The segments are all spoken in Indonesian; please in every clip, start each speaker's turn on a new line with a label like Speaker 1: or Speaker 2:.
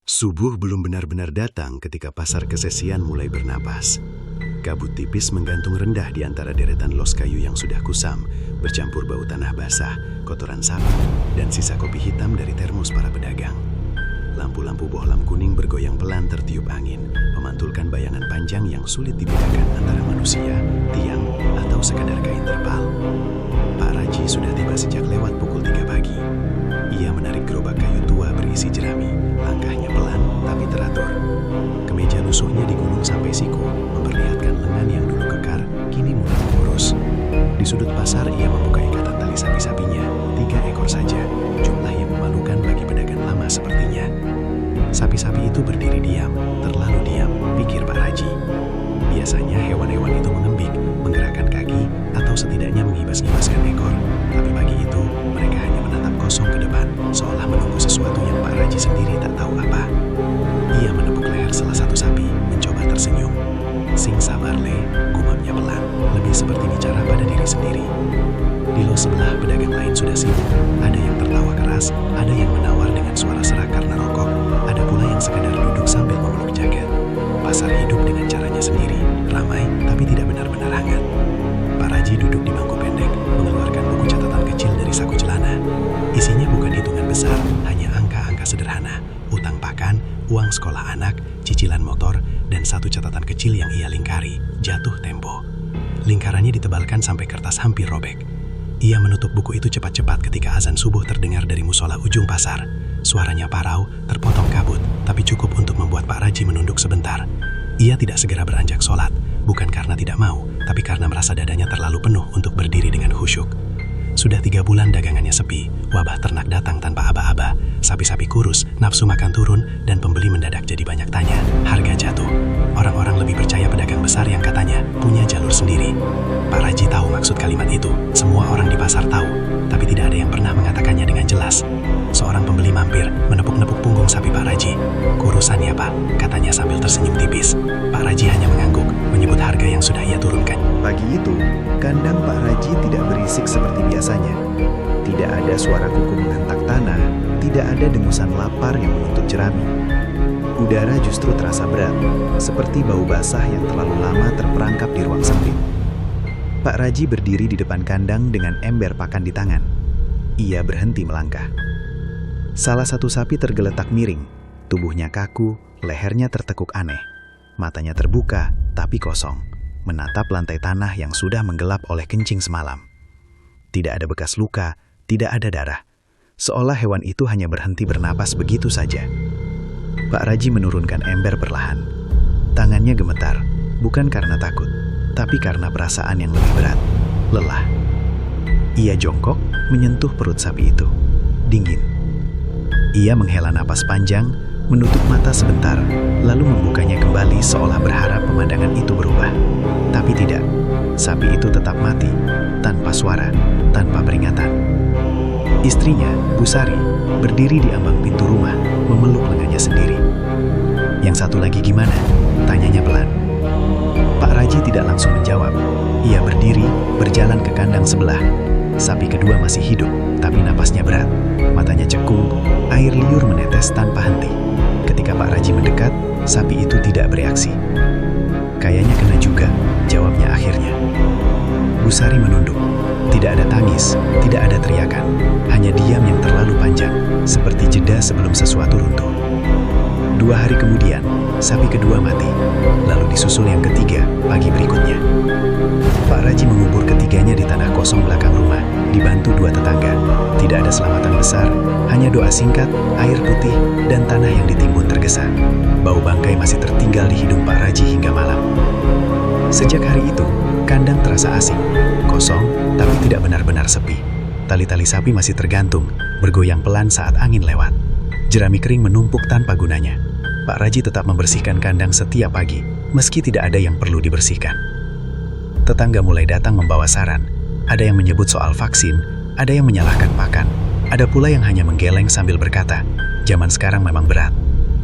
Speaker 1: Subuh belum benar-benar datang ketika pasar kesesian mulai bernapas. Kabut tipis menggantung rendah di antara deretan los kayu yang sudah kusam, bercampur bau tanah basah, kotoran sapi, dan sisa kopi hitam dari termos para pedagang. Lampu-lampu bohlam kuning bergoyang pelan tertiup angin, memantulkan bayangan panjang yang sulit dibedakan antara manusia, tiang, atau sekadar kain terpal. Pak Raji sudah tiba sejak lewat pukul 3 pagi. Ia menarik gerobak kayu tua berisi jerami, langkahnya pelan tapi teratur. Kemeja lusuhnya digunung sampai siku, memperlihatkan lengan yang dulu kekar, kini mulai mengurus. Di sudut pasar ia membuka ikatan tali sapi-sapinya, 3 ekor saja, jumlah yang memalukan bagi pedagang lama sepertinya. Sapi-sapi itu berdiri diam, terlalu diam, pikir Pak Raji. Biasanya hewan-hewan itu mengembik, menggerakkan kaki, atau setidaknya menghibas-ngibaskan ekor. Tapi pagi itu, mereka hanya menatap kosong ke depan, seolah menunggu sesuatu yang Pak Raji sendiri tak tahu apa. Ia menepuk leher salah satu sapi, mencoba tersenyum. Sing sabar le, gumamnya pelan, lebih seperti bicara pada diri sendiri. Di los sebelah pedagang lain sudah sibuk, ada yang tertawa keras, ada yang menawar dengan suara serak karena rokok, ada pula yang sekadar duduk sambil memeluk jaket. Pasar hidup dengan caranya sendiri, ramai tapi tidak benar-benar hangat. Pak Raji duduk di bangku pendek, mengeluarkan buku catatan kecil dari saku celana. Isinya bukan hitungan besar, hanya angka-angka sederhana, utang pakan, uang sekolah anak, cicilan motor, dan satu catatan kecil yang ia lingkari, jatuh tempo. Lingkarannya ditebalkan sampai kertas hampir robek. Ia menutup buku itu cepat-cepat ketika azan subuh terdengar dari musola ujung pasar. Suaranya parau, terpotong kabut, tapi cukup untuk membuat Pak Raji menunduk sebentar. Ia tidak segera beranjak sholat, bukan karena tidak mau, tapi karena merasa dadanya terlalu penuh untuk berdiri dengan khusyuk. Sudah 3 bulan dagangannya sepi, wabah ternak datang tanpa aba-aba, sapi-sapi kurus, nafsu makan turun, dan pembeli mendadak jadi banyak tanya. Harga jatuh. Orang-orang lebih percaya pedagang besar yang katanya punya jalur sendiri. Pak Raji tahu maksud kalimat itu. Semua orang di pasar tahu, tapi tidak ada yang pernah mengatakannya dengan jelas. Seorang pembeli mampir, menepuk-nepuk punggung sapi Pak Raji. "Kurusan ya Pak," katanya sambil tersenyum tipis. Pak Raji hanya mengangguk, menyebut harga yang sudah ia turunkan.
Speaker 2: Pagi itu, kandang Pak Raji tidak berisik seperti biasanya. Tidak ada suara kuku menghentak tanah, tidak ada dengusan lapar yang menuntut jerami. Udara justru terasa berat, seperti bau basah yang terlalu lama terperangkap di ruang sempit. Pak Raji berdiri di depan kandang dengan ember pakan di tangan. Ia berhenti melangkah. Salah satu sapi tergeletak miring, tubuhnya kaku, lehernya tertekuk aneh. Matanya terbuka, tapi kosong, menatap lantai tanah yang sudah menggelap oleh kencing semalam. Tidak ada bekas luka, tidak ada darah. Seolah hewan itu hanya berhenti bernapas begitu saja. Pak Raji menurunkan ember perlahan. Tangannya gemetar, bukan karena takut, tapi karena perasaan yang lebih berat, lelah. Ia jongkok, menyentuh perut sapi itu. Dingin. Ia menghela napas panjang, menutup mata sebentar, lalu membukanya kembali seolah berharap pemandangan itu berubah. Tapi tidak, sapi itu tetap mati, tanpa suara, tanpa peringatan. Istrinya, Bu Sari, berdiri di ambang pintu rumah, memeluk lengannya sendiri. "Yang satu lagi gimana?" tanyanya pelan. Pak Raji tidak langsung menjawab. Ia berdiri, berjalan ke kandang sebelah. Sapi kedua masih hidup, tapi napasnya berat. Matanya cekung, air liur menetes tanpa henti. Ketika Pak Raji mendekat, sapi itu tidak bereaksi. "Kayaknya kena juga," jawabnya akhirnya. Bu Sari menunduk. Tidak ada tangis, tidak ada teriakan. Hanya diam yang terlalu panjang, seperti jeda sebelum sesuatu runtuh. 2 hari kemudian, sapi kedua mati. Lalu disusul yang ketiga, pagi berikutnya. Pak Raji mengubur ketiganya di tanah kosong belakang rumah, dibantu 2 tetangga. Tidak ada selamatan besar, hanya doa singkat, air putih, dan tanah yang ditimbun tergesa. Bau bangkai masih tertinggal di hidung Pak Raji hingga malam. Sejak hari itu, kandang terasa asing, kosong, tapi tidak benar-benar sepi. Tali-tali sapi masih tergantung, bergoyang pelan saat angin lewat. Jerami kering menumpuk tanpa gunanya. Pak Raji tetap membersihkan kandang setiap pagi, meski tidak ada yang perlu dibersihkan. Tetangga mulai datang membawa saran. Ada yang menyebut soal vaksin, ada yang menyalahkan pakan, ada pula yang hanya menggeleng sambil berkata, "Zaman sekarang memang berat."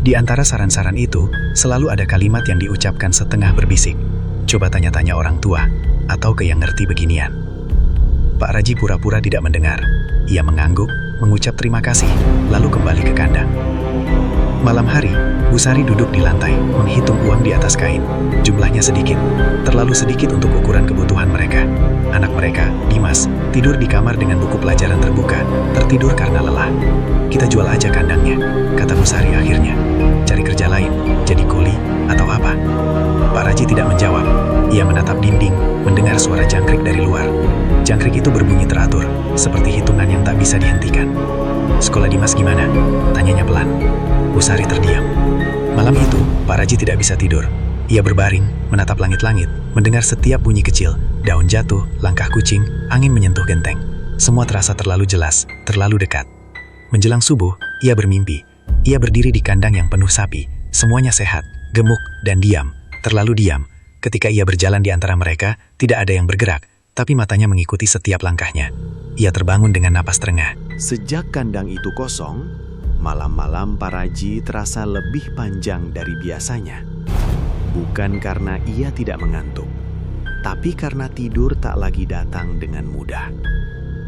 Speaker 2: Di antara saran-saran itu, selalu ada kalimat yang diucapkan setengah berbisik. "Coba tanya-tanya orang tua, atau ke yang ngerti beginian." Pak Raji pura-pura tidak mendengar. Ia mengangguk, mengucap terima kasih, lalu kembali ke kandang. Malam hari, Bu Sari duduk di lantai, menghitung uang di atas kain. Jumlahnya sedikit, terlalu sedikit untuk ukuran kebutuhan mereka. Anak mereka, Dimas, tidur di kamar dengan buku pelajaran terbuka, tertidur karena lelah. Kita jual aja kandangnya, kata Bu Sari akhirnya. Cari kerja lain, jadi kuli, atau apa? Pak Raji tidak menjawab. Ia menatap dinding, mendengar suara jangkrik dari luar. Jangkrik itu berbunyi teratur, seperti hitungan yang tak bisa dihentikan. Sekolah Dimas gimana? Tanyanya pelan. Bu Sari terdiam. Malam itu, Pak Raji tidak bisa tidur. Ia berbaring, menatap langit-langit, mendengar setiap bunyi kecil, daun jatuh, langkah kucing, angin menyentuh genteng. Semua terasa terlalu jelas, terlalu dekat. Menjelang subuh, ia bermimpi. Ia berdiri di kandang yang penuh sapi. Semuanya sehat, gemuk, dan diam. Terlalu diam. Ketika ia berjalan di antara mereka, tidak ada yang bergerak, tapi matanya mengikuti setiap langkahnya. Ia terbangun dengan napas terengah.
Speaker 1: Sejak kandang itu kosong, malam-malam Pak Raji terasa lebih panjang dari biasanya. Bukan karena ia tidak mengantuk, tapi karena tidur tak lagi datang dengan mudah.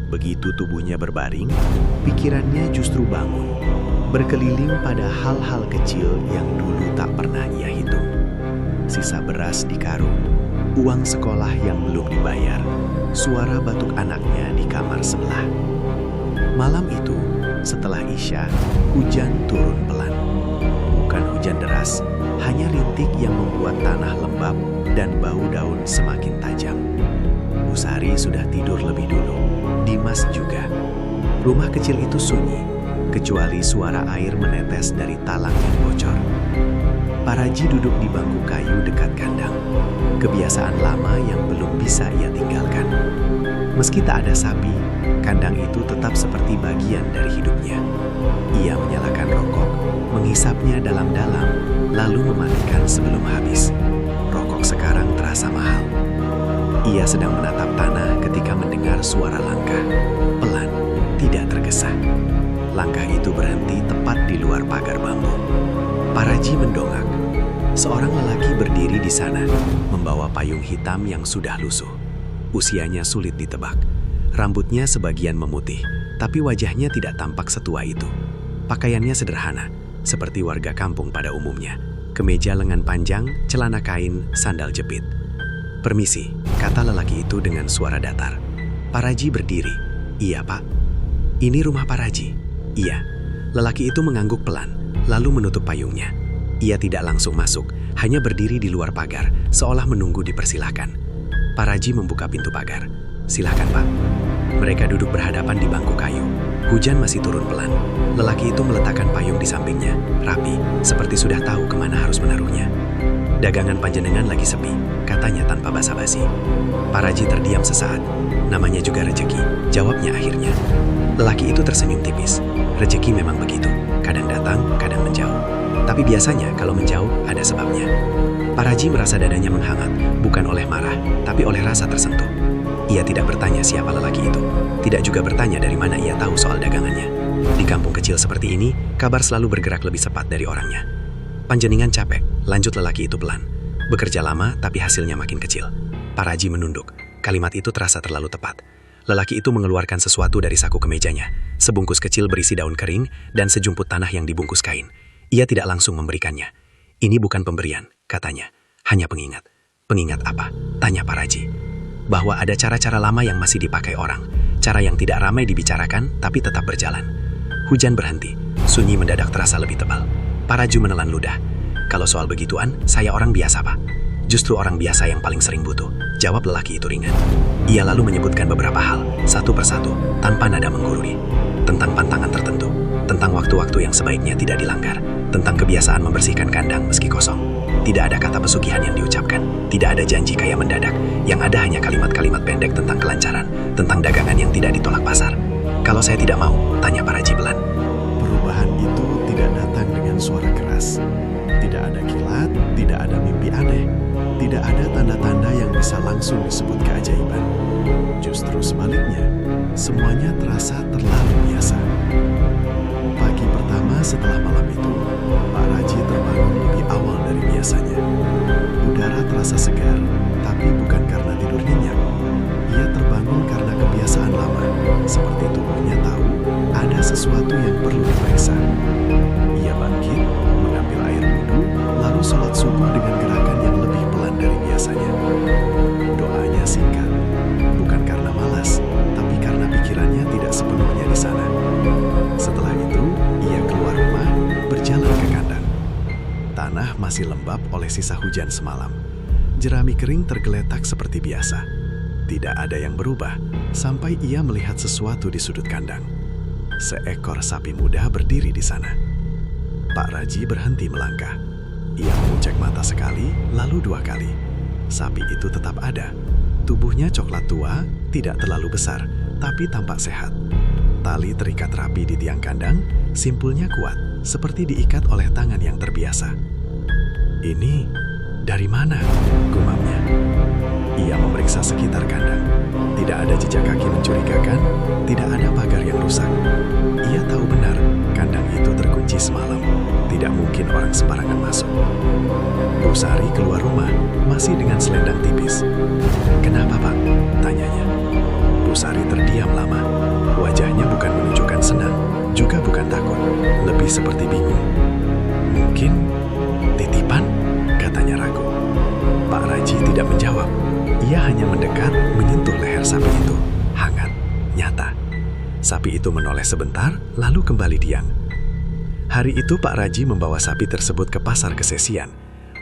Speaker 1: Begitu tubuhnya berbaring, pikirannya justru bangun, berkeliling pada hal-hal kecil yang dulu tak pernah ia hitung. Sisa beras di karung, uang sekolah yang belum dibayar, suara batuk anaknya di kamar sebelah. Malam itu, setelah Isya, hujan turun pelan. Bukan hujan deras, hanya rintik yang membuat tanah lembab dan bau daun semakin tajam. Bu Sari sudah tidur lebih dulu, Dimas juga. Rumah kecil itu sunyi, kecuali suara air menetes dari talang yang bocor. Pak Raji duduk di bangku kayu dekat kandang, kebiasaan lama yang belum bisa ia tinggalkan. Meski tak ada sapi, kandang itu tetap seperti bagian dari hidupnya. Ia menyalakan rokok, menghisapnya dalam-dalam, lalu mematikan sebelum habis. Rokok sekarang terasa mahal. Ia sedang menatap tanah ketika mendengar suara langkah, pelan, tidak tergesa. Langkah itu berhenti tepat di luar pagar bambu. Pak Raji mendongak. Seorang lelaki berdiri di sana, membawa payung hitam yang sudah lusuh. Usianya sulit ditebak. Rambutnya sebagian memutih, tapi wajahnya tidak tampak setua itu. Pakaiannya sederhana, seperti warga kampung pada umumnya. Kemeja lengan panjang, celana kain, sandal jepit. "Permisi," kata lelaki itu dengan suara datar. Pak Raji berdiri. "Iya, Pak." "Ini rumah Pak Raji?" "Iya." Lelaki itu mengangguk pelan, lalu menutup payungnya. Ia tidak langsung masuk, hanya berdiri di luar pagar, seolah menunggu dipersilahkan. Pak Raji membuka pintu pagar. "Silahkan, Pak." Mereka duduk berhadapan di bangku kayu. Hujan masih turun pelan. Lelaki itu meletakkan payung di sampingnya, rapi, seperti sudah tahu kemana harus menaruhnya. "Dagangan panjenengan lagi sepi," katanya tanpa basa-basi. Pak Raji terdiam sesaat. "Namanya juga rezeki," jawabnya akhirnya. Lelaki itu tersenyum tipis. Rezeki memang begitu, kadang datang, kadang menjauh. Tapi biasanya kalau menjauh ada sebabnya. Pak Raji merasa dadanya menghangat, bukan oleh marah, tapi oleh rasa tersentuh. Ia tidak bertanya siapa lelaki itu, tidak juga bertanya dari mana ia tahu soal dagangannya. Di kampung kecil seperti ini, kabar selalu bergerak lebih cepat dari orangnya. "Panjenengan capek," lanjut lelaki itu pelan. "Bekerja lama, tapi hasilnya makin kecil." Pak Raji menunduk. Kalimat itu terasa terlalu tepat. Lelaki itu mengeluarkan sesuatu dari saku kemejanya, sebungkus kecil berisi daun kering dan sejumput tanah yang dibungkus kain. Ia tidak langsung memberikannya. "Ini bukan pemberian," katanya. "Hanya pengingat." "Pengingat apa?" tanya Pak Raji. "Bahwa ada cara-cara lama yang masih dipakai orang. Cara yang tidak ramai dibicarakan, tapi tetap berjalan." Hujan berhenti. Sunyi mendadak terasa lebih tebal. Pak Raji menelan ludah. "Kalau soal begituan, saya orang biasa, Pak." "Justru orang biasa yang paling sering butuh," jawab lelaki itu ringan. Ia lalu menyebutkan beberapa hal, satu persatu, tanpa nada menggurui. Tentang pantangan tertentu, tentang waktu-waktu yang sebaiknya tidak dilanggar, tentang kebiasaan membersihkan kandang meski kosong. Tidak ada kata pesugihan yang diucapkan, tidak ada janji kaya mendadak, yang ada hanya kalimat-kalimat pendek tentang kelancaran, tentang dagangan yang tidak ditolak pasar. "Kalau saya tidak mau?" tanya Pak Raji pelan.
Speaker 3: Perubahan itu tidak datang dengan suara keras. Tidak ada kilat, tidak ada mimpi aneh, tidak ada tanda-tanda yang bisa langsung disebut keajaiban. Justru sebaliknya, semuanya terasa terlalu biasa. Pagi pertama setelah malam itu, Pak Raji terbangun lebih awal dari biasanya. Udara terasa segar, tapi bukan karena tidur nyenyak. Ia terbangun karena kebiasaan lama, seperti tubuhnya tahu ada sesuatu yang perlu diperiksa. Ia bangkit, bersubuh dengan gerakan yang lebih pelan dari biasanya. Doanya singkat, bukan karena malas, tapi karena pikirannya tidak sepenuhnya di sana. Setelah itu, ia keluar rumah, berjalan ke kandang. Tanah masih lembab oleh sisa hujan semalam. Jerami kering tergeletak seperti biasa. Tidak ada yang berubah, sampai ia melihat sesuatu di sudut kandang. Seekor sapi muda berdiri di sana. Pak Raji berhenti melangkah. Ia mengucek mata sekali, lalu 2 kali. Sapi itu tetap ada. Tubuhnya coklat tua, tidak terlalu besar, tapi tampak sehat. Tali terikat rapi di tiang kandang, simpulnya kuat, seperti diikat oleh tangan yang terbiasa. "Ini dari mana?" gumamnya. Ia memeriksa sekitar kandang. Tidak ada jejak kaki mencurigakan, tidak ada pagar yang rusak. Ia tahu benar, kandang itu terkunci semalam. Tidak mungkin orang sembarangan masuk. Bu Sari keluar rumah, masih dengan selendang tipis. "Kenapa, Pak?" tanyanya. Bu Sari terdiam lama. Wajahnya bukan menunjukkan senang, juga bukan takut, lebih seperti bingung. "Mungkin titipan?" katanya ragu. Pak Raji tidak menjawab. Ia hanya mendekat, menyentuh leher sapi itu. Hangat, nyata. Sapi itu menoleh sebentar, lalu kembali diam. Hari itu Pak Raji membawa sapi tersebut ke pasar Kesesian.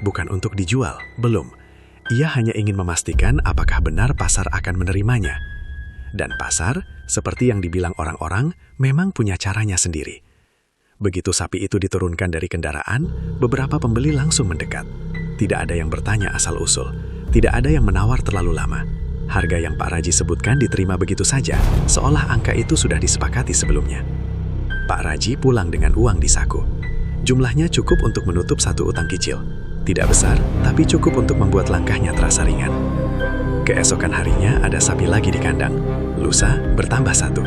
Speaker 3: Bukan untuk dijual, belum. Ia hanya ingin memastikan apakah benar pasar akan menerimanya. Dan pasar, seperti yang dibilang orang-orang, memang punya caranya sendiri. Begitu sapi itu diturunkan dari kendaraan, beberapa pembeli langsung mendekat. Tidak ada yang bertanya asal-usul. Tidak ada yang menawar terlalu lama. Harga yang Pak Raji sebutkan diterima begitu saja, seolah angka itu sudah disepakati sebelumnya. Pak Raji pulang dengan uang di saku. Jumlahnya cukup untuk menutup 1 utang kicil. Tidak besar, tapi cukup untuk membuat langkahnya terasa ringan. Keesokan harinya ada sapi lagi di kandang. Lusa bertambah 1.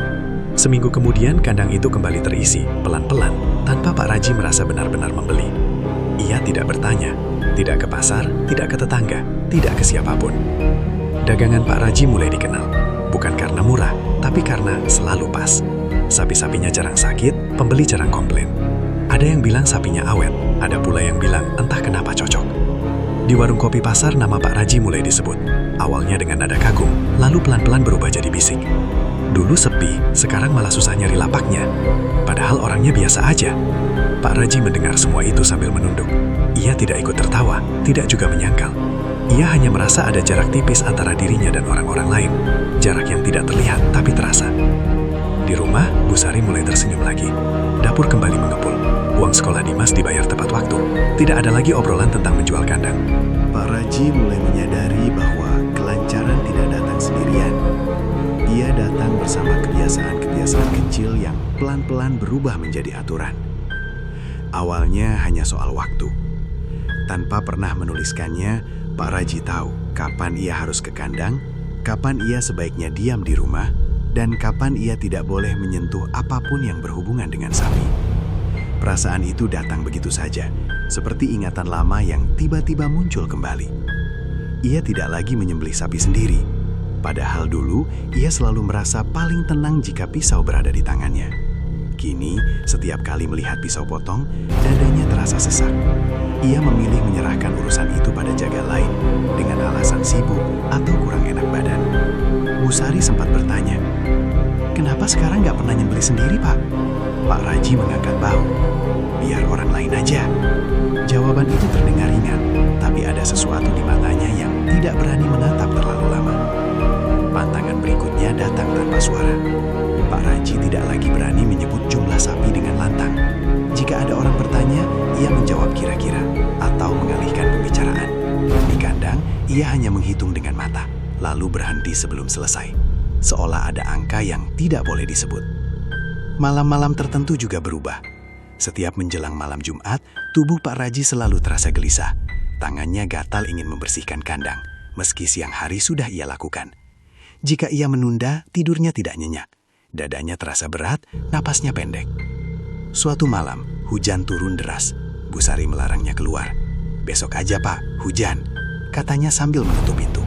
Speaker 3: Seminggu kemudian kandang itu kembali terisi, pelan-pelan, tanpa Pak Raji merasa benar-benar membeli. Ia tidak bertanya, tidak ke pasar, tidak ke tetangga, tidak ke siapapun. Dagangan Pak Raji mulai dikenal, bukan karena murah, tapi karena selalu pas. Sapi-sapinya jarang sakit, pembeli jarang komplain. Ada yang bilang sapinya awet, ada pula yang bilang entah kenapa cocok. Di warung kopi pasar nama Pak Raji mulai disebut. Awalnya dengan nada kagum, lalu pelan-pelan berubah jadi bisik. Dulu sepi, sekarang malah susah nyari lapaknya. Padahal orangnya biasa aja. Pak Raji mendengar semua itu sambil menunduk. Ia tidak ikut tertawa, tidak juga menyangkal. Ia hanya merasa ada jarak tipis antara dirinya dan orang-orang lain. Jarak yang tidak terlihat, tapi terasa. Di rumah, Bu Sari mulai tersenyum lagi. Dapur kembali mengepul. Uang sekolah Dimas dibayar tepat waktu. Tidak ada lagi obrolan tentang menjual kandang.
Speaker 2: Pak Raji mulai menyadari bahwa kelancaran tidak datang sendirian. Ia datang bersama kebiasaan-kebiasaan kecil yang pelan-pelan berubah menjadi aturan. Awalnya hanya soal waktu. Tanpa pernah menuliskannya, Pak Raji tahu kapan ia harus ke kandang, kapan ia sebaiknya diam di rumah, dan kapan ia tidak boleh menyentuh apapun yang berhubungan dengan sapi. Perasaan itu datang begitu saja, seperti ingatan lama yang tiba-tiba muncul kembali. Ia tidak lagi menyembelih sapi sendiri, padahal dulu ia selalu merasa paling tenang jika pisau berada di tangannya. Kini, setiap kali melihat pisau potong, dadanya terasa sesak. Ia memilih menyerahkan urusan itu pada jagal lain, dengan alasan sibuk atau kurang enak badan. Bu Sari sempat bertanya, "Kenapa sekarang nggak pernah nyembelih sendiri, Pak?" Pak Raji mengangkat bahu. "Biar orang lain aja." Jawaban itu terdengar ringan, tapi ada sesuatu di matanya yang tidak berani menatap terlalu lama. Pantangan berikutnya datang tanpa suara. Pak Raji tidak lagi berani menyebut jumlah sapi dengan lantang. Jika ada orang bertanya, ia menjawab kira-kira atau mengalihkan pembicaraan. Di kandang, ia hanya menghitung dengan mata, lalu berhenti sebelum selesai. Seolah ada angka yang tidak boleh disebut. Malam-malam tertentu juga berubah. Setiap menjelang malam Jumat, tubuh Pak Raji selalu terasa gelisah. Tangannya gatal ingin membersihkan kandang, meski siang hari sudah ia lakukan. Jika ia menunda, tidurnya tidak nyenyak. Dadanya terasa berat, napasnya pendek. Suatu malam, hujan turun deras. Bu Sari melarangnya keluar. "Besok aja, Pak, hujan," katanya sambil menutup pintu.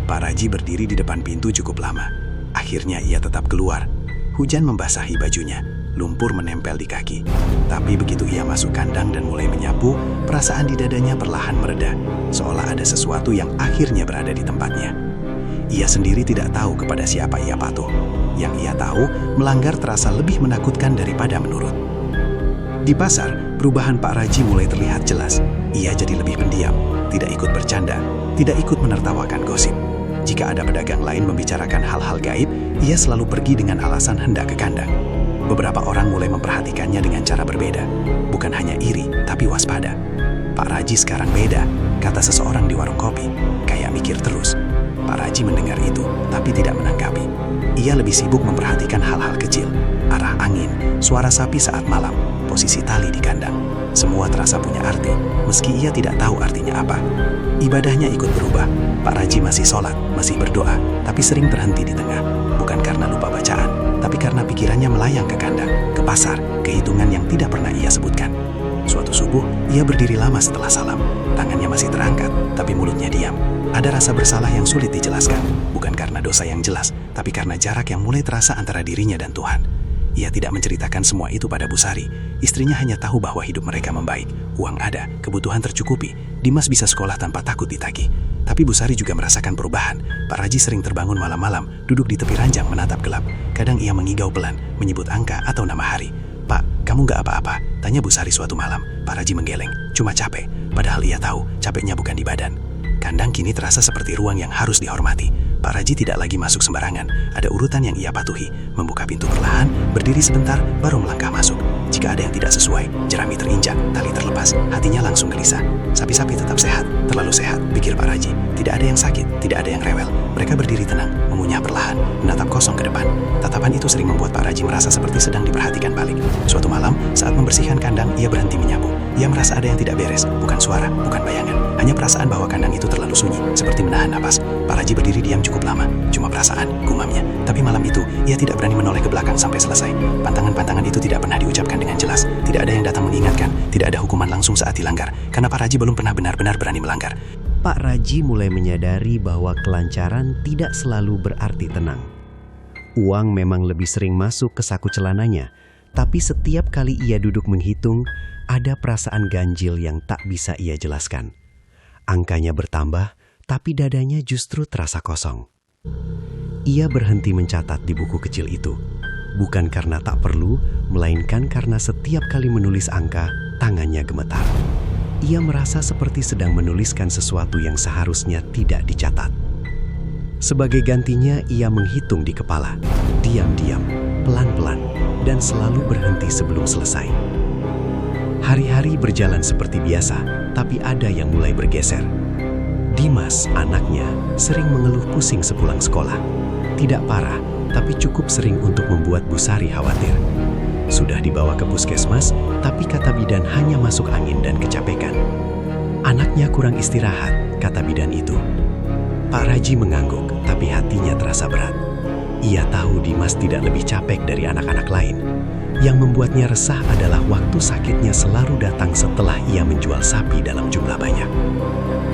Speaker 2: Pak Raji berdiri di depan pintu cukup lama. Akhirnya ia tetap keluar. Hujan membasahi bajunya, lumpur menempel di kaki. Tapi begitu ia masuk kandang dan mulai menyapu,
Speaker 1: perasaan di dadanya perlahan mereda, seolah ada sesuatu yang akhirnya berada di tempatnya. Ia sendiri tidak tahu kepada siapa ia patuh. Yang ia tahu, melanggar terasa lebih menakutkan daripada menurut. Di pasar, perubahan Pak Raji mulai terlihat jelas. Ia jadi lebih pendiam, tidak ikut bercanda, tidak ikut menertawakan gosip. Jika ada pedagang lain membicarakan hal-hal gaib, ia selalu pergi dengan alasan hendak ke kandang. Beberapa orang mulai memperhatikannya dengan cara berbeda. Bukan hanya iri, tapi waspada. Pak Raji sekarang beda, kata seseorang di warung kopi. Kayak mikir terus. Pak Raji mendengar itu, tapi tidak menanggapi. Ia lebih sibuk memperhatikan hal-hal kecil. Arah angin, suara sapi saat malam, posisi tali di kandang. Semua terasa punya arti, meski ia tidak tahu artinya apa. Ibadahnya ikut berubah. Pak Raji masih sholat, masih berdoa, tapi sering terhenti di tengah. Bukan karena lupa bacaan, tapi karena pikirannya melayang ke kandang, ke pasar, ke hitungan yang tidak pernah ia sebutkan. Suatu subuh, ia berdiri lama setelah salam. Tangannya masih terangkat, tapi mulutnya diam. Ada rasa bersalah yang sulit dijelaskan, bukan karena dosa yang jelas, tapi karena jarak yang mulai terasa antara dirinya dan Tuhan. Ia tidak menceritakan semua itu pada Bu Sari. Istrinya hanya tahu bahwa hidup mereka membaik, uang ada, kebutuhan tercukupi. Dimas bisa sekolah tanpa takut ditagih. Tapi Bu Sari juga merasakan perubahan. Pak Raji sering terbangun malam-malam, duduk di tepi ranjang menatap gelap. Kadang ia mengigau pelan, menyebut angka atau nama hari. "Pak, kamu gak apa-apa?" tanya Bu Sari suatu malam. Pak Raji menggeleng, "Cuma capek." Padahal ia tahu, capeknya bukan di badan. Kandang kini terasa seperti ruang yang harus dihormati. Pak Raji tidak lagi masuk sembarangan. Ada urutan yang ia patuhi. Membuka pintu perlahan, berdiri sebentar, baru melangkah masuk. Jika ada yang tidak sesuai, jerami terinjak, tali terlepas, hatinya langsung gelisah. Sapi-sapi tetap sehat, terlalu sehat, pikir Pak Raji. Tidak ada yang sakit, tidak ada yang rewel. Mereka berdiri tenang, mengunyah perlahan, menatap kosong ke depan. Tatapan itu sering membuat Pak Raji merasa seperti sedang diperhatikan balik. Suatu malam, saat membersihkan kandang, ia berhenti menyapu. Ia merasa ada yang tidak beres, bukan suara, bukan bayangan. Hanya perasaan bahwa kandang itu terlalu sunyi, seperti menahan napas. Pak Raji berdiri diam cukup lama, cuma perasaan, gumamnya. Tapi malam itu, ia tidak berani menoleh ke belakang sampai selesai. Pantangan-pantangan itu tidak pernah diucapkan dengan jelas. Tidak ada yang datang mengingatkan, tidak ada hukuman langsung saat dilanggar. Karena Pak Raji belum pernah benar-benar berani melanggar.
Speaker 2: Pak Raji mulai menyadari bahwa kelancaran tidak selalu berarti tenang. Uang memang lebih sering masuk ke saku celananya, tapi setiap kali ia duduk menghitung, ada perasaan ganjil yang tak bisa ia jelaskan. Angkanya bertambah, tapi dadanya justru terasa kosong. Ia berhenti mencatat di buku kecil itu, bukan karena tak perlu, melainkan karena setiap kali menulis angka, tangannya gemetar. Ia merasa seperti sedang menuliskan sesuatu yang seharusnya tidak dicatat. Sebagai gantinya, ia menghitung di kepala, diam-diam, pelan-pelan, dan selalu berhenti sebelum selesai. Hari-hari berjalan seperti biasa, tapi ada yang mulai bergeser. Dimas, anaknya, sering mengeluh pusing sepulang sekolah. Tidak parah, tapi cukup sering untuk membuat Bu Sari khawatir. Sudah dibawa ke puskesmas, tapi kata bidan hanya masuk angin dan kecapekan. Anaknya kurang istirahat, kata bidan itu. Pak Raji mengangguk, tapi hatinya terasa berat. Ia tahu Dimas tidak lebih capek dari anak-anak lain. Yang membuatnya resah adalah waktu sakitnya selalu datang setelah ia menjual sapi dalam jumlah banyak.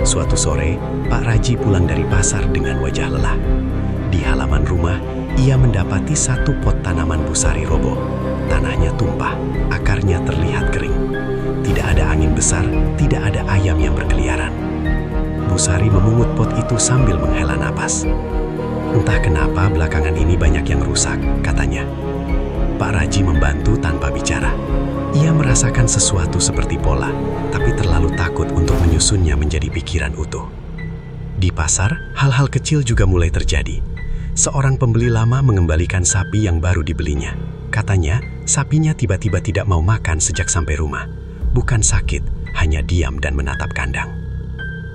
Speaker 2: Suatu sore, Pak Raji pulang dari pasar dengan wajah lelah. Di halaman rumah, ia mendapati satu pot tanaman Bu Sari roboh. Tanahnya tumpah, akarnya terlihat kering. Tidak ada angin besar, tidak ada ayam yang berkeliaran. Bu Sari memungut pot itu sambil menghela napas. Entah kenapa belakangan ini banyak yang rusak, katanya. Pak Raji membantu tanpa bicara. Ia merasakan sesuatu seperti pola, tapi terlalu takut untuk menyusunnya menjadi pikiran utuh. Di pasar, hal-hal kecil juga mulai terjadi. Seorang pembeli lama mengembalikan sapi yang baru dibelinya. Katanya, sapinya tiba-tiba tidak mau makan sejak sampai rumah. Bukan sakit, hanya diam dan menatap kandang.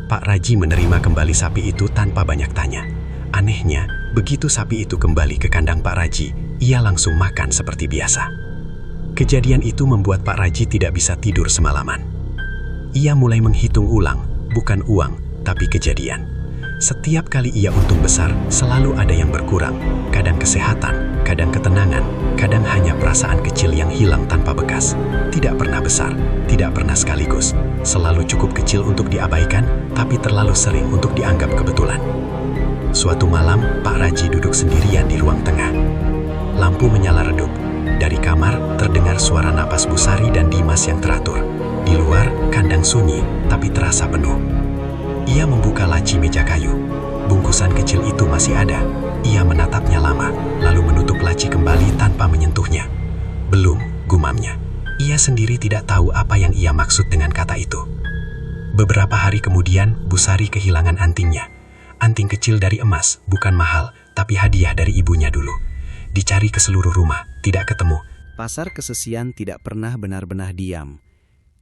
Speaker 2: Pak Raji menerima kembali sapi itu tanpa banyak tanya. Anehnya, begitu sapi itu kembali ke kandang Pak Raji, ia langsung makan seperti biasa. Kejadian itu membuat Pak Raji tidak bisa tidur semalaman. Ia mulai menghitung ulang, bukan uang, tapi kejadian. Setiap kali ia untung besar, selalu ada yang berkurang. Kadang kesehatan, kadang ketenangan, kadang hanya perasaan kecil yang hilang tanpa bekas. Tidak pernah besar, tidak pernah sekaligus. Selalu cukup kecil untuk diabaikan, tapi terlalu sering untuk dianggap kebetulan. Suatu malam, Pak Raji duduk sendirian di ruang tengah. Lampu menyala redup. Dari kamar, terdengar suara napas Bu Sari dan Dimas yang teratur. Di luar,
Speaker 1: Kandang sunyi, tapi terasa penuh. Ia membuka laci meja kayu. Bungkusan kecil itu masih ada. Ia menatapnya lama, lalu menutup laci kembali tanpa menyentuhnya. Belum, gumamnya. Ia sendiri tidak tahu apa yang ia maksud dengan kata itu. Beberapa hari kemudian, Busari kehilangan antingnya. Anting kecil dari emas, bukan mahal, tapi hadiah dari ibunya dulu. Dicari ke seluruh rumah, tidak ketemu.
Speaker 2: Pasar Kesesian tidak pernah benar-benar diam.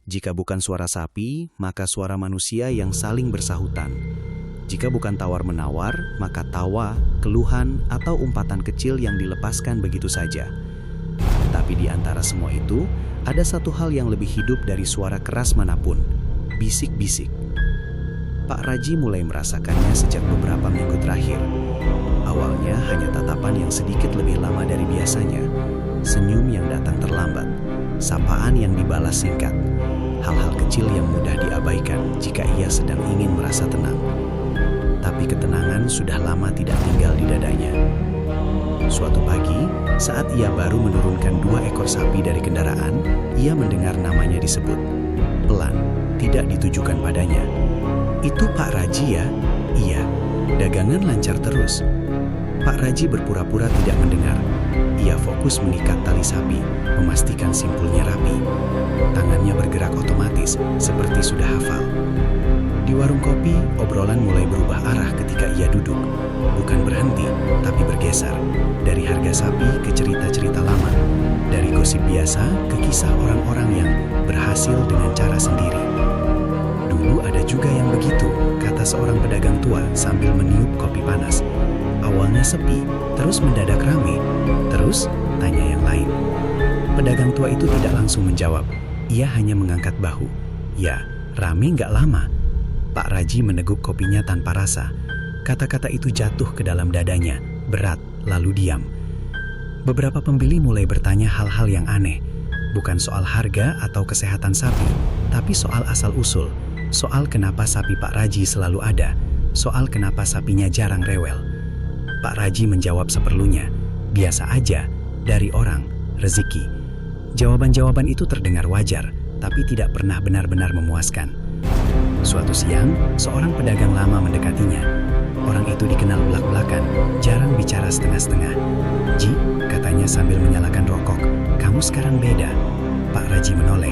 Speaker 2: Jika bukan suara sapi, maka suara manusia yang saling bersahutan. Jika bukan tawar-menawar, maka tawa, keluhan, atau umpatan kecil yang dilepaskan begitu saja. Tapi di antara semua itu, ada satu hal yang lebih hidup dari suara keras manapun, bisik-bisik. Pak Raji mulai merasakannya sejak beberapa minggu terakhir. Awalnya hanya tatapan yang sedikit lebih lama dari biasanya, senyum yang datang terlambat, sapaan yang dibalas singkat, hal-hal kecil yang mudah diabaikan jika ia sedang ingin merasa tenang. Tapi ketenangan sudah lama tidak tinggal di dadanya. Suatu pagi, saat ia baru menurunkan 2 ekor sapi dari kendaraan, ia mendengar namanya disebut. Pelan, tidak ditujukan padanya. "Itu Pak Raji ya?" "Iya." Dagangan lancar terus. Pak Raji berpura-pura tidak mendengar. Ia fokus mengikat tali sapi, memastikan simpulnya rapi. Tangannya bergerak otomatis, seperti sudah hafal. Di warung kopi, obrolan mulai berubah arah ketika ia duduk. Bukan berhenti, tapi bergeser. Dari harga sapi ke cerita-cerita lama. Dari gosip biasa ke kisah orang-orang yang berhasil dengan cara sendiri. "Dulu ada juga yang begitu," kata seorang pedagang tua sambil meniup kopi panas. "Awalnya sepi, terus mendadak rame. Terus?" tanya yang lain. Pedagang tua itu tidak langsung menjawab. Ia hanya mengangkat bahu. "Ya, rame nggak lama." Pak Raji meneguk kopinya tanpa rasa. Kata-kata itu jatuh ke dalam dadanya, berat, lalu diam. Beberapa pembeli mulai bertanya hal-hal yang aneh. Bukan soal harga atau kesehatan sapi, tapi soal asal-usul. Soal kenapa sapi Pak Raji selalu ada. Soal kenapa sapinya jarang rewel. Pak Raji menjawab seperlunya. "Biasa aja, dari orang, rezeki." Jawaban-jawaban itu terdengar wajar, tapi tidak pernah benar-benar memuaskan. Suatu siang, seorang pedagang lama mendekatinya. Orang itu dikenal belak-belakan, jarang bicara setengah-setengah. "Ji," katanya sambil menyalakan rokok, "kamu sekarang beda." Pak Raji menoleh.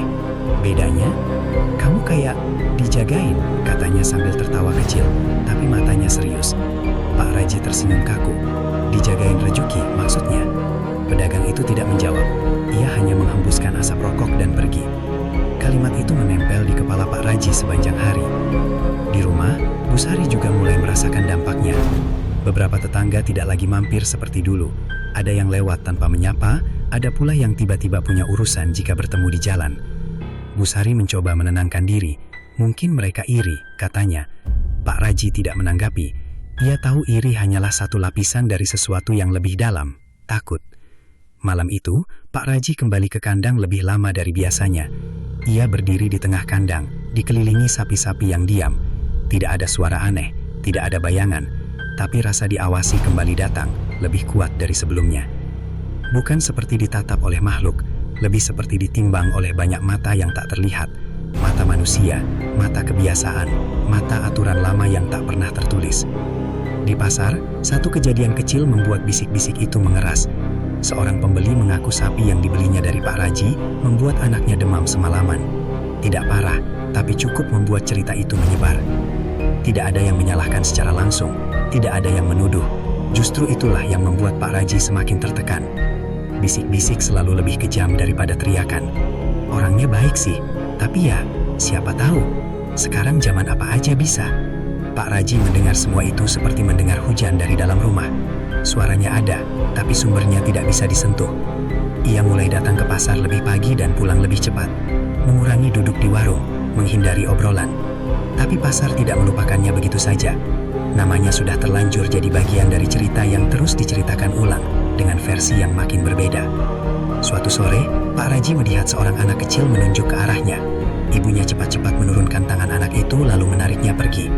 Speaker 2: "Bedanya? Kamu kayak dijagain," katanya sambil tertawa kecil, tapi matanya serius. Pak Raji tersenyum kaku. "Dijagain rezeki maksudnya?" Pedagang itu tidak menjawab. Ia hanya menghembuskan asap rokok dan pergi. Kalimat itu menempel di kepala Pak Raji sepanjang hari. Di rumah, Busari juga mulai merasakan dampaknya. Beberapa tetangga tidak lagi mampir seperti dulu. Ada yang lewat tanpa menyapa, ada pula yang tiba-tiba punya urusan jika bertemu di jalan. Busari mencoba menenangkan diri. Mungkin mereka iri, katanya. Pak Raji tidak menanggapi. Ia tahu iri hanyalah satu lapisan dari sesuatu yang lebih dalam, takut. Malam itu, Pak Raji kembali ke kandang lebih lama dari biasanya. Ia berdiri di tengah kandang, dikelilingi sapi-sapi yang diam. Tidak ada suara aneh, tidak ada bayangan, tapi rasa diawasi kembali datang, lebih kuat dari sebelumnya. Bukan seperti ditatap oleh makhluk, lebih seperti ditimbang oleh banyak mata yang tak terlihat. Mata manusia, mata kebiasaan, mata aturan lama yang tak pernah tertulis. Di pasar, satu kejadian kecil membuat bisik-bisik itu mengeras. Seorang pembeli mengaku sapi yang dibelinya dari Pak Raji membuat anaknya demam semalaman. Tidak parah, tapi cukup membuat cerita itu menyebar. Tidak ada yang menyalahkan secara langsung, tidak ada yang menuduh. Justru itulah yang membuat Pak Raji semakin tertekan. Bisik-bisik selalu lebih kejam daripada teriakan. Orangnya baik sih, tapi ya, siapa tahu. Sekarang zaman apa aja bisa. Pak Raji mendengar semua itu seperti mendengar hujan dari dalam rumah. Suaranya ada, tapi sumbernya tidak bisa disentuh. Ia mulai datang ke pasar lebih pagi dan pulang lebih cepat. Mengurangi duduk di warung, menghindari obrolan. Tapi pasar tidak melupakannya begitu saja. Namanya sudah terlanjur jadi bagian dari cerita yang terus diceritakan ulang, dengan versi yang makin berbeda. Suatu sore, Pak Raji melihat seorang anak kecil menunjuk ke arahnya. Ibunya cepat-cepat menurunkan tangan anak itu lalu menariknya pergi.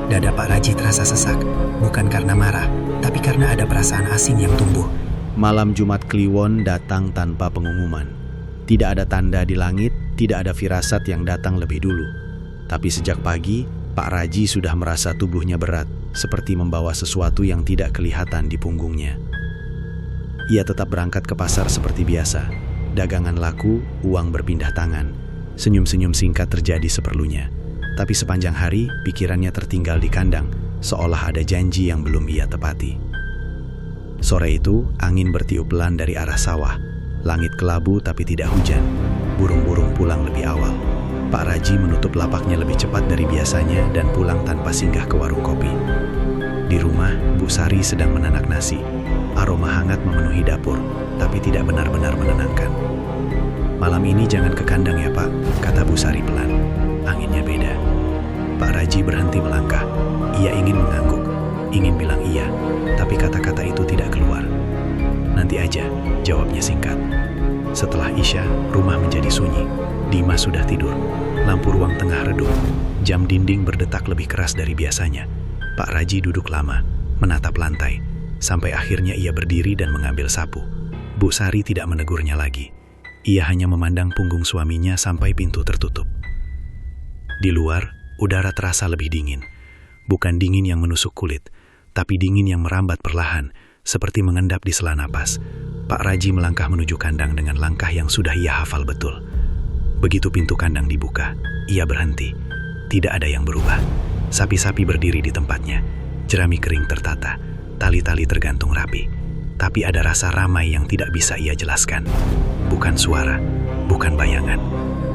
Speaker 2: Dada Pak Raji terasa sesak, bukan karena marah, tapi karena ada perasaan asing yang tumbuh. Malam Jumat Kliwon datang tanpa pengumuman. Tidak ada tanda di langit, Tidak ada firasat yang datang lebih dulu. Tapi sejak pagi, Pak Raji sudah merasa tubuhnya berat, seperti membawa sesuatu yang tidak kelihatan di punggungnya. Ia tetap berangkat ke pasar seperti biasa. Dagangan laku, uang berpindah tangan. Senyum-senyum singkat terjadi seperlunya. Tapi sepanjang hari, pikirannya tertinggal di kandang, seolah ada janji yang belum ia tepati. Sore itu, angin bertiup pelan dari arah sawah. Langit kelabu tapi tidak hujan. Burung-burung pulang lebih awal. Pak Raji menutup lapaknya lebih cepat dari biasanya dan pulang tanpa singgah ke warung kopi. Di rumah, Bu Sari sedang menanak nasi. Aroma hangat memenuhi dapur, tapi tidak benar-benar menenangkan. "Malam ini jangan ke kandang ya, Pak," kata Bu Sari pelan. "Anginnya beda." Pak Raji berhenti melangkah. Ia ingin mengangguk, ingin bilang iya, tapi kata-kata itu tidak keluar. "Nanti aja," jawabnya singkat. Setelah Isya, rumah menjadi sunyi. Dimas sudah tidur. Lampu ruang tengah redup. Jam dinding berdetak lebih keras dari biasanya. Pak Raji duduk lama, menatap lantai, sampai akhirnya ia berdiri dan mengambil sapu. Bu Sari tidak menegurnya lagi. Ia hanya memandang punggung suaminya sampai pintu tertutup. Di luar, udara terasa lebih dingin. Bukan dingin yang menusuk kulit, tapi dingin yang merambat perlahan, seperti mengendap di sela napas. Pak Raji melangkah menuju kandang dengan langkah yang sudah ia hafal betul. Begitu pintu kandang dibuka, ia berhenti. Tidak ada yang berubah. Sapi-sapi berdiri di tempatnya. Jerami kering tertata, tali-tali tergantung rapi. Tapi ada rasa ramai yang tidak bisa ia jelaskan. Bukan suara, bukan bayangan.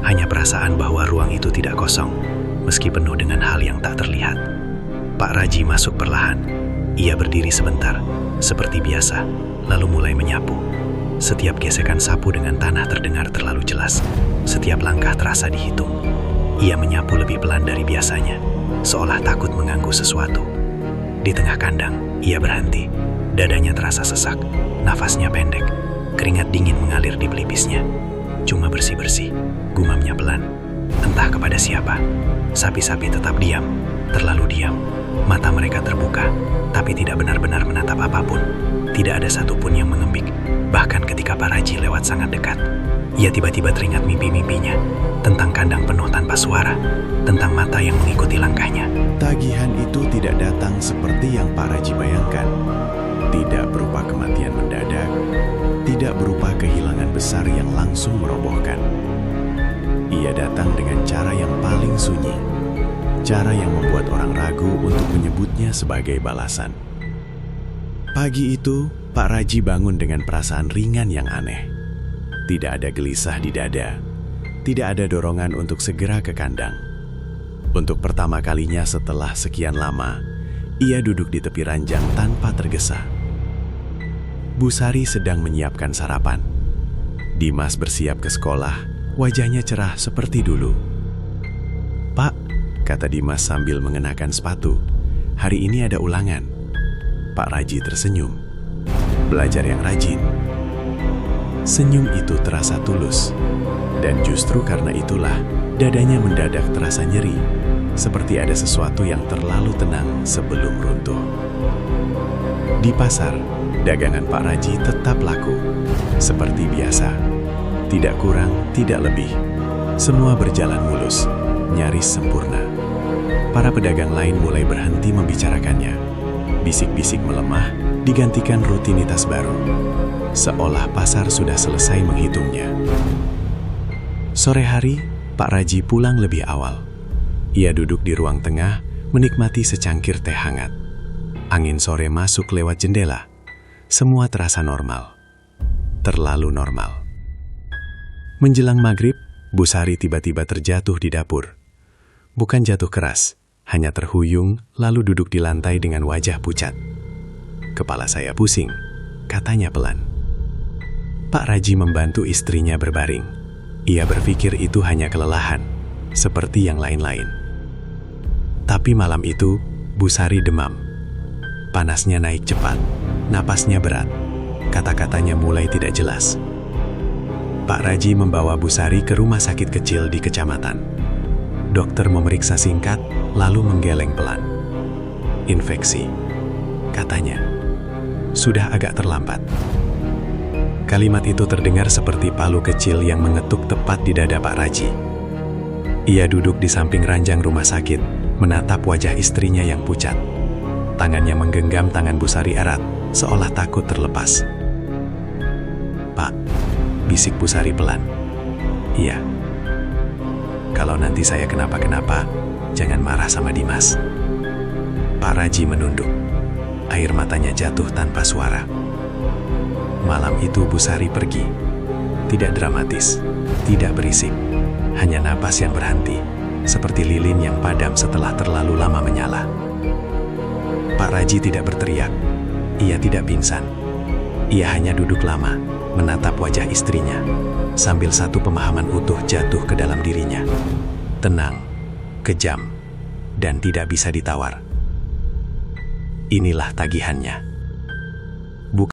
Speaker 2: Hanya perasaan bahwa ruang itu tidak kosong, meski penuh dengan hal yang tak terlihat. Pak Raji masuk perlahan. Ia berdiri sebentar, seperti biasa, lalu mulai menyapu. Setiap gesekan sapu dengan tanah terdengar terlalu jelas. Setiap langkah terasa dihitung. Ia menyapu lebih pelan dari biasanya, seolah takut mengganggu sesuatu. Di tengah kandang, ia berhenti. Dadanya terasa sesak, nafasnya pendek. Keringat dingin mengalir di pelipisnya. "Cuma bersih-bersih," gumamnya pelan. Entah kepada siapa. Sapi-sapi tetap diam, terlalu diam. Mata mereka terbuka, tapi tidak benar-benar menatap apapun. Tidak ada satupun yang mengembik. Bahkan ketika Pak Raji lewat sangat dekat, ia tiba-tiba teringat mimpi-mimpinya. Tentang kandang penuh tanpa suara, tentang mata yang mengikuti langkahnya.
Speaker 3: Tagihan itu tidak datang seperti yang Pak Raji bayangkan. Tidak berupa kematian mendadak, tidak berupa kehilangan besar yang langsung merobohkan. Ia datang dengan cara yang paling sunyi, cara yang membuat orang ragu untuk menyebutnya sebagai balasan. Pagi itu, Pak Raji bangun dengan perasaan ringan yang aneh. Tidak ada gelisah di dada, tidak ada dorongan untuk segera ke kandang. Untuk pertama kalinya setelah sekian lama, ia duduk di tepi ranjang tanpa tergesa. Bu Sari sedang menyiapkan sarapan. Dimas bersiap ke sekolah, wajahnya cerah seperti dulu. "Pak," kata Dimas sambil mengenakan sepatu, "hari ini ada ulangan." Pak Raji tersenyum. "Belajar yang rajin." Senyum itu terasa tulus. Dan justru karena itulah, dadanya mendadak terasa nyeri, seperti ada sesuatu yang terlalu tenang sebelum runtuh. Di pasar, dagangan Pak Raji tetap laku. Seperti biasa. Tidak kurang, tidak lebih. Semua berjalan mulus, nyaris sempurna. Para pedagang lain mulai berhenti membicarakannya. Bisik-bisik melemah, digantikan rutinitas baru. Seolah pasar sudah selesai menghitungnya. Sore hari, Pak Raji pulang lebih awal. Ia duduk di ruang tengah, menikmati secangkir teh hangat. Angin sore masuk lewat jendela. Semua terasa normal. Terlalu normal. Menjelang maghrib, Bu Sari tiba-tiba terjatuh di dapur. Bukan jatuh keras, hanya terhuyung lalu duduk di lantai dengan wajah pucat. "Kepala saya pusing," katanya pelan. Pak Raji membantu istrinya berbaring. Ia berpikir itu hanya kelelahan, seperti yang lain-lain. Tapi malam itu, Bu Sari demam. Panasnya naik cepat, napasnya berat, kata-katanya mulai tidak jelas. Pak Raji membawa Bu Sari ke rumah sakit kecil di kecamatan. Dokter memeriksa singkat, lalu menggeleng pelan. "Infeksi," katanya. "Sudah agak terlambat."
Speaker 1: Kalimat itu terdengar seperti palu kecil yang mengetuk tepat di dada Pak Raji. Ia duduk di samping ranjang rumah sakit, menatap wajah istrinya yang pucat. Tangannya menggenggam tangan Bu Sari erat, seolah takut terlepas. "Pak," bisik Bu Sari pelan. "Iya. Kalau nanti saya kenapa-kenapa, jangan marah sama Dimas." Pak Raji menunduk. Air matanya jatuh tanpa suara. Malam itu Bu Sari pergi. Tidak dramatis, tidak berisik. Hanya napas yang berhenti, seperti lilin yang padam setelah terlalu lama menyala. Pak Raji tidak berteriak. Ia tidak pingsan. Ia hanya duduk lama, menatap wajah istrinya, sambil satu pemahaman utuh jatuh ke dalam dirinya. Tenang, kejam, dan tidak bisa ditawar. Inilah tagihannya.